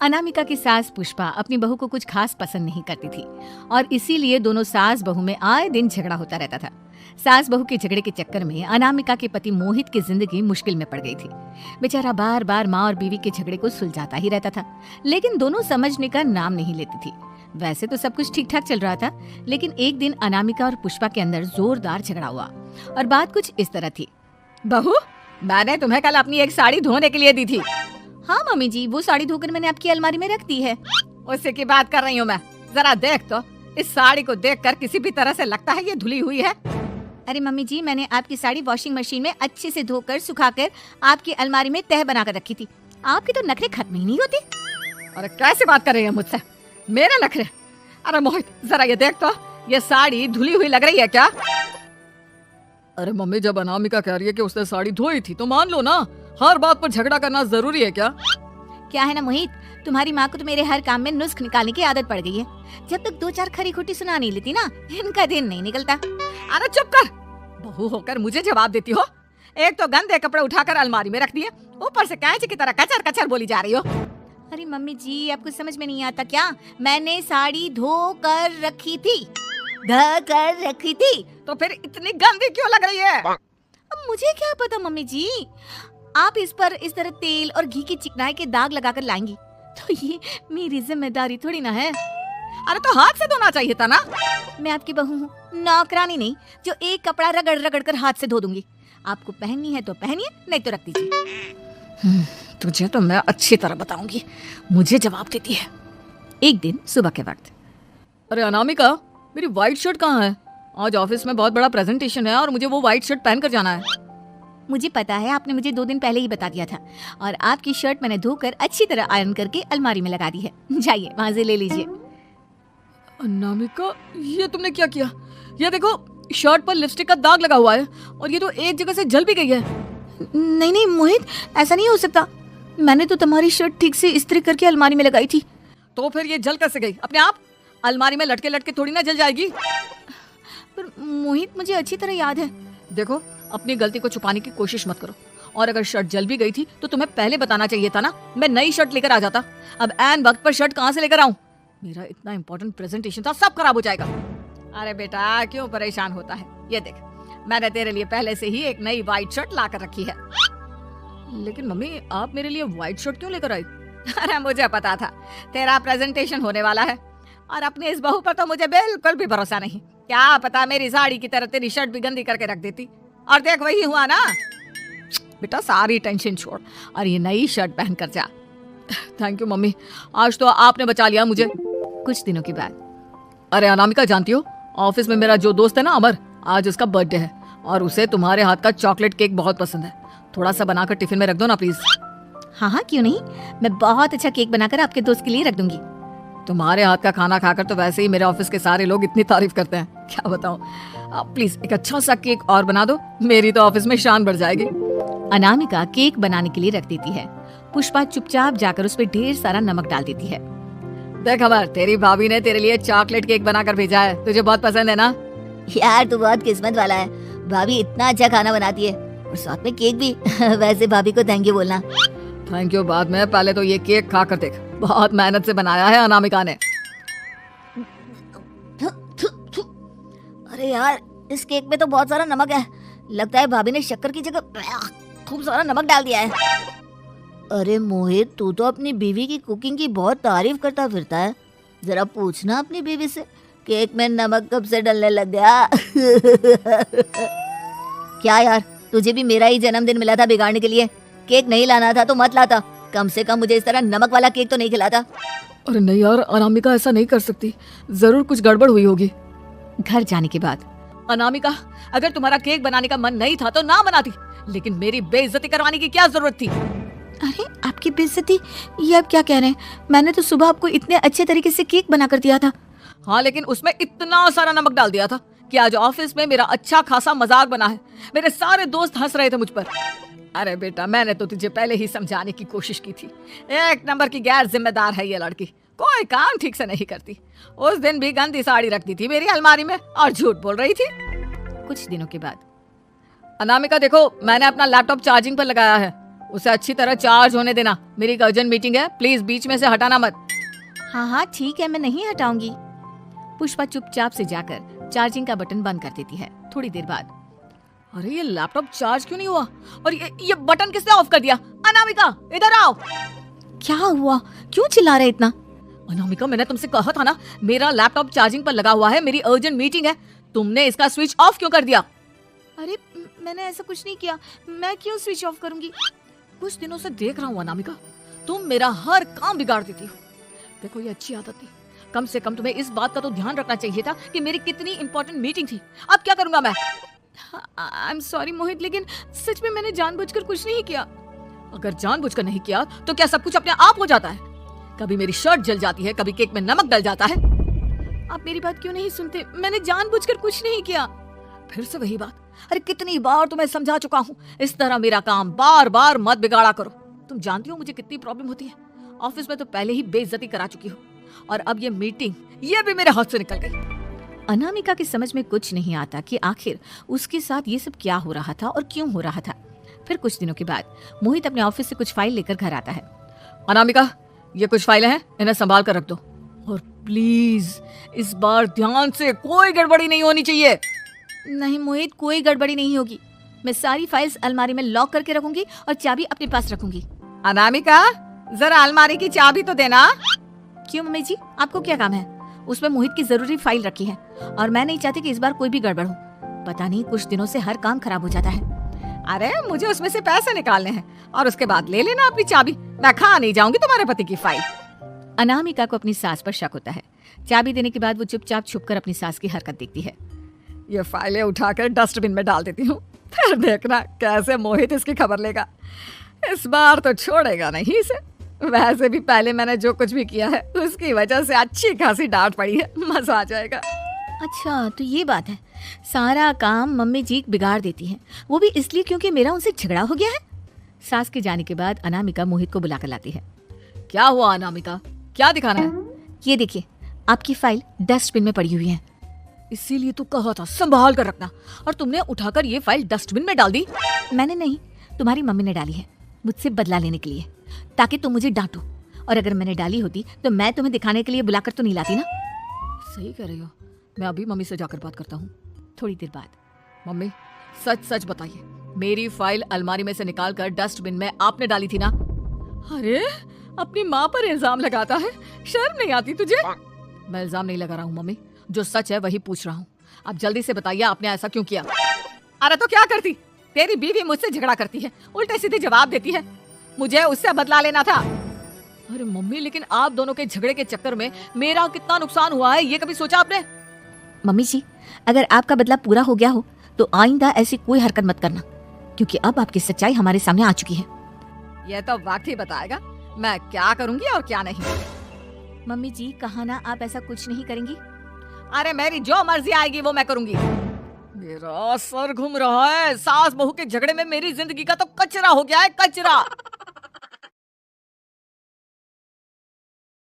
अनामिका की सास पुष्पा अपनी बहू को कुछ खास पसंद नहीं करती थी और इसीलिए दोनों सास बहू में आए दिन झगड़ा होता रहता था। सास बहू के झगड़े के चक्कर में अनामिका के पति मोहित की जिंदगी मुश्किल में पड़ गई थी। बेचारा बार बार माँ और बीवी के झगड़े को सुलझाता ही रहता था, लेकिन दोनों समझने का नाम नहीं लेती थी। वैसे तो सब कुछ ठीक ठाक चल रहा था, लेकिन एक दिन अनामिका और पुष्पा के अंदर जोरदार झगड़ा हुआ और बात कुछ इस तरह थी। बहू, मैंने तुम्हें कल अपनी एक साड़ी धोने के लिए दी थी। हाँ मम्मी जी, वो साड़ी धोकर मैंने आपकी अलमारी में रख दी है। उसी की बात कर रही हूँ मैं। जरा देख तो, इस साड़ी को देखकर किसी भी तरह से लगता है ये धुली हुई है। अरे मम्मी जी, मैंने आपकी साड़ी वॉशिंग मशीन में अच्छे से धोकर सुखाकर आपकी अलमारी में तह बनाकर रखी थी। आपकी तो नखरे खत्म ही नहीं होती। अरे कैसे बात कर रही है मुझसे? मेरे नखरे? अरे मोहित, जरा ये देख तो, ये साड़ी धुली हुई लग रही है क्या? अरे मम्मी, जब अनामिका कह रही है कि उसने साड़ी धोई थी तो मान लो ना। हर बात पर झगड़ा करना जरूरी है क्या? क्या है ना मोहित, तुम्हारी माँ को तो मेरे हर काम में नुस्ख निकालने की आदत पड़ गई है। जब तक दो चार खरी खोटी सुना नहीं लेती ना, इनका दिन नहीं निकलता। अरे चुप कर, बहू होकर मुझे जवाब देती हो। एक तो गंदे कपड़े उठाकर अलमारी में रख दिए, ऊपर से कैंची की तरह कचर कचर बोली जा रही हो। अरे मम्मी जी, आपको समझ में नहीं आता क्या? मैंने साड़ी धो कर रखी थी। तो फिर इतनी गंदी क्यों लग रही है? अब मुझे क्या पता मम्मी जी, आप इस पर इस तरह तेल और घी की चिकनाई के दाग लगाकर लाएंगी तो ये मेरी जिम्मेदारी थोड़ी ना है। अरे तो हाथ से धोना चाहिए था ना। मैं आपकी बहू हूँ, नौकरानी नहीं जो एक कपड़ा रगड़ रगड़ कर हाथ से धो दूंगी। आपको पहननी है तो पहनिए, नहीं तो रख दीजिए। तुझे तो मैं अच्छी तरह बताऊंगी, मुझे जवाब देती है। एक दिन सुबह के वक्त, अरे अनामिका, मेरी व्हाइट शर्ट कहाँ है? आज ऑफिस में बहुत बड़ा प्रेजेंटेशन है और मुझे वो व्हाइट शर्ट पहन कर जाना है। मुझे पता है, आपने मुझे 2 दिन पहले ही बता दिया था और आपकी शर्ट मैंने धोकर अच्छी तरह आयरन करके अलमारी में लगा दी है। जाइए वहाँ से ले लीजिए। अनामिका, ये तुमने क्या किया? ये देखो, शर्ट पर लिपस्टिक का दाग लगा हुआ है और ये तो एक जगह से जल भी गई है। नहीं नहीं मोहित, ऐसा नहीं हो सकता। मैंने तो तुम्हारी शर्ट ठीक से इस्त्री करके अलमारी में लगाई थी। तो फिर ये जल कैसे गई अपने आप? अलमारी में लटके लटके थोड़ी ना जल जाएगी। पर मोहित, मुझे अच्छी तरह याद है। देखो, अपनी गलती को छुपाने की कोशिश मत करो। और अगर शर्ट जल भी गई थी तो तुम्हें पहले बताना चाहिए था ना। मैं नई शर्ट लेकर आ जाता। अब ऐन वक्त पर शर्ट कहाँ से लेकर आऊं? मेरा इतना इंपॉर्टेंट प्रेजेंटेशन था, सब खराब हो जाएगा। अरे बेटा, क्यों परेशान होता है? ये देख, मैंने तेरे लिए पहले से ही एक नई व्हाइट शर्ट ला कर रखी है। लेकिन मम्मी, आप मेरे लिए व्हाइट शर्ट क्यों लेकर आई? अरे मुझे पता था तेरा प्रेजेंटेशन होने वाला है और अपनी इस बहू पर तो मुझे बिल्कुल भी भरोसा नहीं। क्या पता मेरी साड़ी की तरह तेरी शर्ट भी गंदी करके रख देती। और देख, वही हुआ ना। बेटा, सारी टेंशन छोड़ और ये नई शर्ट पहन कर जा। थैंक यू मम्मी, आज तो आपने बचा लिया मुझे। कुछ दिनों के बाद, अरे अनामिका, जानती हो, ऑफिस में मेरा जो दोस्त है ना अमर, आज उसका बर्थडे है और उसे तुम्हारे हाथ का चॉकलेट केक बहुत पसंद है। थोड़ा सा बनाकर टिफिन में रख दो ना प्लीज। हाँ हाँ, क्यों नहीं। मैं बहुत अच्छा केक बनाकर आपके दोस्त के लिए रख दूंगी। तुम्हारे हाथ का खाना खाकर तो वैसे ही मेरे ऑफिस के सारे लोग इतनी तारीफ करते हैं, क्या बताऊं। प्लीज एक अच्छा सा केक और बना दो, मेरी तो ऑफिस में शान बढ़ जाएगी। अनामिका केक बनाने के लिए रख देती है। पुष्पा चुपचाप जाकर उस पर ढेर सारा नमक डाल देती है। देख अमर, तेरी भाभी ने तेरे लिए चॉकलेट केक बनाकर भेजा है, तुझे बहुत पसंद है ना? यार, तू बहुत किस्मत वाला है। भाभी इतना अच्छा खाना बनाती है और साथ में केक भी। वैसे भाभी को थैंक यू बोलना। थैंक यू बाद में, पहले तो ये केक खा कर देख। बहुत मेहनत से बनाया है अनामिका ने। अरे यार, इस केक में तो बहुत सारा नमक है। लगता है भाभी ने शक्कर की जगह खूब सारा नमक डाल दिया है। अरे मोहित, तू तो अपनी बीवी की कुकिंग की बहुत तारीफ करता फिरता है। जरा पूछना अपनी बीवी से, केक में नमक कब से डलने लग गया? क्या यार, तुझे भी मेरा ही जन्मदिन मिला था बिगाड़ने के लिए? केक नहीं लाना था तो मत लाता, कम से कम मुझे इस तरह नमक वाला केक तो नहीं खिलाता। अरे नहीं यार, अनामिका ऐसा नहीं कर सकती, जरूर कुछ गड़बड़ हुई होगी। घर जाने के बाद, अनामिका, अगर तुम्हारा केक बनाने का मन नहीं था तो ना बनाती, लेकिन मेरी बेइज्जती करवाने की क्या जरूरत थी? अरे आपकी बेइज्जती, ये आप क्या कह रहे हैं? मैंने तो सुबह आपको इतने अच्छे तरीके से केक बना कर दिया था। हाँ, लेकिन उसमें इतना सारा नमक डाल दिया था कि आज ऑफिस में मेरा अच्छा खासा मजाक बना है। मेरे सारे दोस्त हंस रहे थे मुझ पर। अरे बेटा, मैंने तो तुझे पहले ही समझाने की कोशिश की थी। एक नंबर की गैर जिम्मेदार है ये लड़की, कोई काम ठीक से नहीं करती। उस दिन भी गंदी साड़ी रख दी थी मेरी अलमारी में और झूठ बोल रही थी। कुछ दिनों के बाद, अनामिका देखो, मैंने अपना लैपटॉप चार्जिंग पर लगाया है उसे अच्छी तरह चार्ज होने देना। मेरी एक अर्जेंट मीटिंग है, प्लीज बीच में से हटाना मत। हाँ हाँ ठीक है, मैं नहीं हटाऊंगी। पुष्पा चुपचाप से जाकर चार्जिंग का बटन बंद कर देती है। थोड़ी देर बाद, अरे ये लैपटॉप चार्ज क्यों नहीं हुआ? और ये बटन किसने ऑफ कर दिया? अनामिका इधर आओ। क्या हुआ? क्यों चिल्ला रहे इतना? अनामिका मैंने तुमसे कहा था ना, मेरा लैपटॉप चार्जिंग पर लगा हुआ है, मेरी अर्जेंट मीटिंग है। तुमने इसका स्विच ऑफ क्यों कर दिया? अरे मैंने ऐसा कुछ नहीं किया, मैं क्यों स्विच ऑफ करूंगी? कुछ दिनों से देख रहा हूँ अनामिका, तुम मेरा हर काम बिगाड़ देती हो। देखो ये अच्छी आदत नहीं, कम से कम तुम्हें इस बात का तो ध्यान रखना चाहिए था कि मेरी कितनी इंपॉर्टेंट मीटिंग थी। अब क्या करूंगा मैं? आई एम सॉरी मोहित, लेकिन सच में मैंने जानबूझकर कुछ नहीं किया। अगर जानबूझकर नहीं किया तो क्या सब कुछ अपने आप हो जाता है? कभी मेरी शर्ट जल जाती है, कभी केक में नमक डल जाता है। आप मेरी बात क्यों नहीं सुनते? मैंने जानबूझकर कुछ नहीं किया। फिर से वही बात। अरे कितनी बार तुम्हें समझा चुका हूँ, इस तरह मेरा काम बार बार मत बिगाड़ा करो। तुम जानती हो मुझे कितनी प्रॉब्लम होती है। ऑफिस में तो पहले ही बेइज्जती करा चुकी हो, और अब ये मीटिंग, ये भी मेरे हाथ से निकल गई। अनामिका की समझ में कुछ नहीं आता कि आखिर उसके साथ ये सब क्या हो रहा था और क्यों हो रहा था। फिर कुछ दिनों के बाद मोहित अपने ऑफिस से कुछ फाइल लेकर घर आता है। अनामिका ये कुछ फाइलें हैं, इन्हें संभाल कर रख दो, और प्लीज इस बार ध्यान से, कोई गड़बड़ी नहीं होनी चाहिए। नहीं मोहित, कोई गड़बड़ी नहीं होगी। मैं सारी फाइल्स अलमारी में लॉक करके रखूंगी और चाबी अपने पास रखूंगी। अनामिका जरा अलमारी की चाबी तो देना। क्यों मम्मी जी, आपको क्या काम है? उसमें मोहित की जरूरी फाइल रखी है और मैं नहीं चाहती कि इस बार कोई भी गड़बड़ हो। पता नहीं कुछ दिनों से हर काम खराब हो जाता है। अरे मुझे उसमें से पैसे निकालने हैं और उसके बाद ले लेना अपनी चाबी। मैं खा नहीं जाऊंगी तुम्हारे पति की फाइल। अनामिका को अपनी सास पर शक होता है। चाबी देने के बाद वो चुपचाप छुपकर अपनी सास की हरकत देखती है। ये फाइलें उठाकर डस्टबिन में डाल देती हूँ, फिर देखना कैसे मोहित इसकी खबर लेगा। इस बार तो छोड़ेगा नहीं इसे। वैसे भी पहले मैंने जो कुछ भी किया है उसकी वजह से अच्छी खासी डांट पड़ी है, मजा आ जाएगा। अच्छा तो ये बात है, सारा काम मम्मी जी बिगाड़ देती हैं, वो भी इसलिए क्योंकि मेरा उनसे झगड़ा हो गया है। सास के जाने के बाद अनामिका मोहित को बुलाकर लाती है। क्या हुआ अनामिका, क्या दिखाना है? ये देखिए, आपकी फाइल डस्टबिन में पड़ी हुई है। इसीलिए तो कहा था संभाल कर रखना, और तुमने उठाकर ये फाइल डस्टबिन में डाल दी। मैंने नहीं, तुम्हारी मम्मी ने डाली है, मुझसे बदला लेने के लिए, ताकि तुम मुझे डांटो। और अगर मैंने डाली होती तो मैं तुम्हें दिखाने के लिए बुलाकर तो नहीं लाती ना। सही कह रही हो, मैं अभी मम्मी से जाकर बात करता हूँ। थोड़ी देर बाद, मम्मी सच सच बताइए, मेरी फाइल अलमारी में से निकाल कर डस्टबिन में आपने डाली थी ना? अरे अपनी माँ पर इल्जाम लगाता है, शर्म नहीं आती तुझे? मैं इल्जाम नहीं लगा रहा हूँ मम्मी, जो सच है वही पूछ रहा हूँ। अब जल्दी से बताइए आपने ऐसा क्यों किया? अरे तो क्या करती, तेरी बीवी मुझसे झगड़ा करती है, उल्टे सीधे जवाब देती है, मुझे उससे बदला लेना था। अरे मम्मी लेकिन आप दोनों के झगड़े के चक्कर में मेरा कितना नुकसान हुआ है, ये कभी सोचा आपने? मम्मी जी, अगर आपका बदला पूरा हो गया हो तो आइंदा ऐसी कोई हरकत मत करना, क्योंकि अब आपकी सच्चाई हमारे सामने आ चुकी है। यह तो वक्त ही बताएगा मैं क्या करूंगी और क्या नहीं। मम्मी जी, कहा ना आप ऐसा कुछ नहीं करेंगी। अरे मेरी जो मर्जी आएगी वो मैं करूंगी। मेरा सर घूम रहा है, सास बहू के झगड़े में मेरी जिंदगी का तो कचरा हो गया है, कचरा।